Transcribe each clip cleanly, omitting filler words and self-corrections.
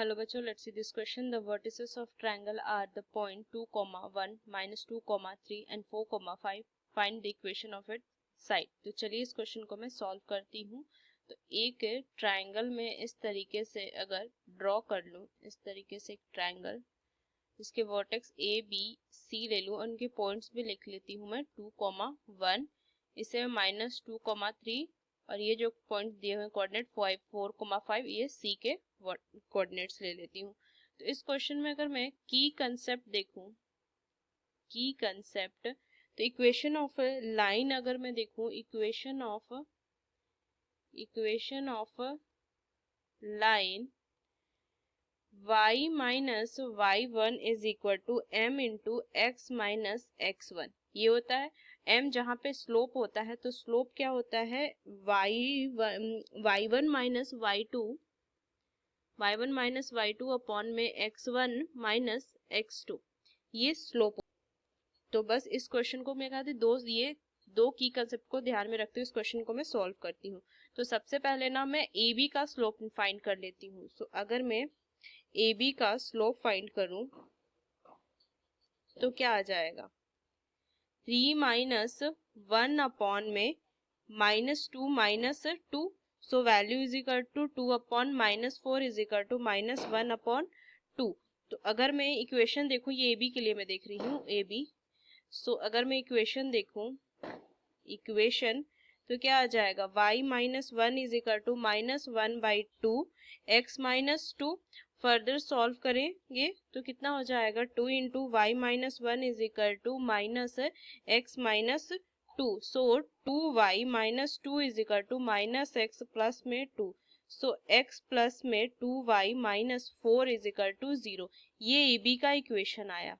Hello बच्चों, let's see this question. The vertices of triangle are the point 2, 1, -2, 3 and 4, 5. Find the equation of its side. तो चलिए इस question को मैं solve करती हूँ। तो एक ट्रायंगल में इस तरीके से अगर ड्रॉ कर लूँ, इस तरीके से एक ट्रायंगल, इसके वर्टेक्स ए बी सी ले लूँ और उनके पॉइंट्स भी लिख लेती हूँ मैं 2, 1, इसे मैं -2, 3 और ये जो पॉइंट दिए हुए कोऑर्डिनेट 4, 5 ये सी के कोऑर्डिनेट्स ले लेती हूँ। तो इस क्वेश्चन में अगर मैं की कंसेप्ट देखूं, की कंसेप्ट, तो इक्वेशन ऑफ लाइन अगर मैं देखूं, equation of line y minus y1 is equal to m into x minus x1। ये होता है m जहाँ पे स्लोप होता है, तो स्लोप क्या होता है y1 माइनस y2 अपॉन में x1 माइनस x2, ये स्लोप। तो बस इस क्वेश्चन को मैं कहती दो की कंसेप्ट को ध्यान में रखते हुए इस क्वेश्चन को मैं सॉल्व करती हूँ। तो सबसे पहले ना मैं ए बी का स्लोप फाइंड कर लेती हूँ। सो अगर मैं ए बी का स्लोप फाइंड करूं तो क्या आ जाएगा, 3 माइनस 1 अपॉन में -2 so value is equal to 2 upon -4 is equal to -1 upon 2। तो अगर मैं इक्वेशन देखूं, ये ए बी के लिए मैं देख रही हूँ ए बी। सो अगर मैं इक्वेशन देखूं, इक्वेशन तो क्या आ जाएगा, y minus 1 is equal to -1/2 x minus 2। Further solve करेंगे तो कितना हो जाएगा, 2 into y minus 1 is equal to minus x minus 2। So 2y minus 2 is equal to minus x plus में 2। सो x प्लस में 2y minus 4 is equal to 0। ये A B का equation आया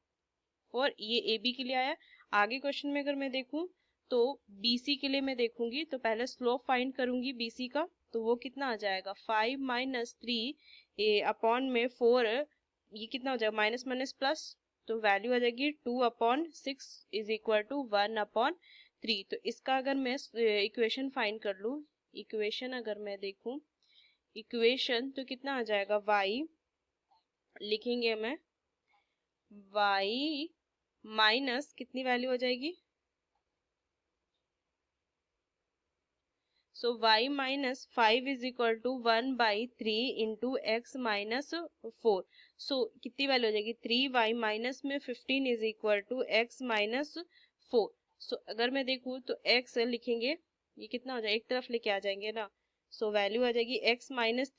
और ये ए बी के लिए आया। आगे क्वेश्चन में अगर मैं देखूं तो BC के लिए मैं देखूंगी, तो पहले स्लोप फाइंड करूंगी BC का, तो वो कितना आ जाएगा, 5 माइनस 3 अपॉन में 4, ये कितना हो जाएगा, माइनस माइनस प्लस, तो वैल्यू आ जाएगी 2 upon 6 is equal to 1 upon 3। तो इसका अगर मैं इक्वेशन फाइंड कर लूँ, इक्वेशन अगर मैं देखूं, इक्वेशन तो कितना आ जाएगा, y लिखेंगे मैं, y माइनस कितनी वैल्यू हो जाएगी, so y minus 5 is equal to 1/3 into x minus 4। So कितनी वैल्यू हो जाएगी, 3y माइनस में 15 is equal to x minus 4। So अगर मैं देखूँ तो x लिखेंगे, ये कितना हो जाएगा, एक तरफ लेके आ जाएंगे ना, सो वैल्यू आ जाएगी x माइनस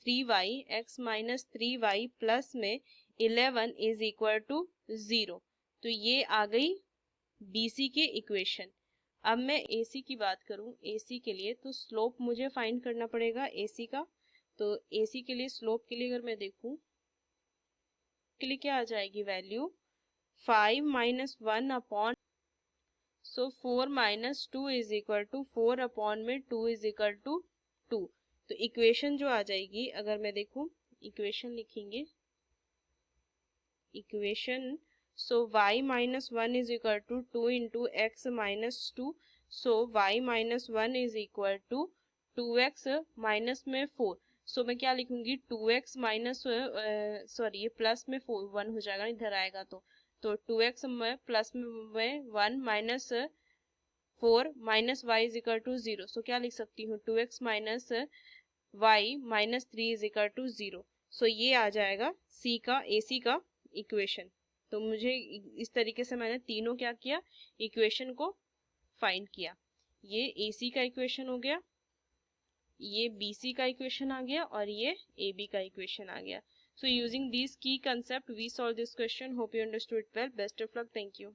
3y प्लस में 11 इज इक्वल टू 0। तो ये आ गई BC की इक्वेशन। अब मैं AC की बात करूं, AC के लिए तो स्लोप मुझे फाइंड करना पड़ेगा AC का। तो AC के लिए स्लोप के लिए अगर मैं देखूं, के लिए क्या आ जाएगी value, 5 minus 1 upon, so 4 minus 2 is equal to 4 upon में 2 इज इक्वल टू 2। तो इक्वेशन जो आ जाएगी, अगर मैं देखूं, इक्वेशन लिखेंगे, equation, so y minus 1 is equal to 2 into x minus 2. So y minus 1 is equal to 2x minus में 4। so मैं क्या लिखूंगी, 2x माइनस, सॉरी ये प्लस में 4 1 हो जाएगा, इधर आएगा तो 2x में प्लस में 1 minus 4 minus y is equal to 0। So क्या लिख सकती हूँ, 2x minus y minus 3 is equal to 0। So ये आ जाएगा C का, AC का इक्वेशन। तो मुझे इस तरीके से मैंने तीनों क्या किया, इक्वेशन को फाइंड किया। ये AC का इक्वेशन हो गया, ये BC का इक्वेशन आ गया और ये AB का इक्वेशन आ गया। So using this key concept we solve this question. Hope you understood well. Best of luck. Thank you.